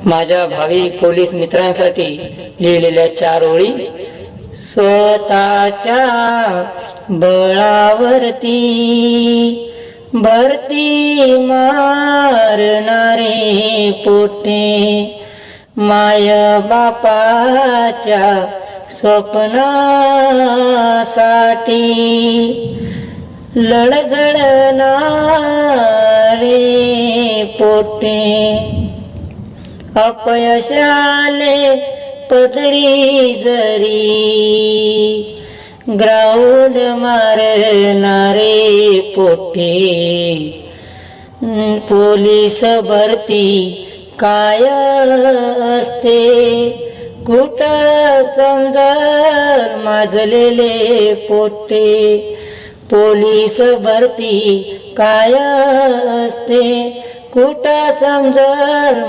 माझ्या भावी पोलीस मित्रांसाठी लिहिलेल्या 4 ओळी. स्वतःच्या बळावरती भरती मारणारे पोटे, माय बापाच्या स्वप्नासाठी लढझडणारे पोटे, अपयशाले पदरी जरी ग्राउंड मारणारे पोटे, पोलीस भरती काय असते कुठं समजल माजलेले पोटे, पोलीस भरती काय असते कुठं समजल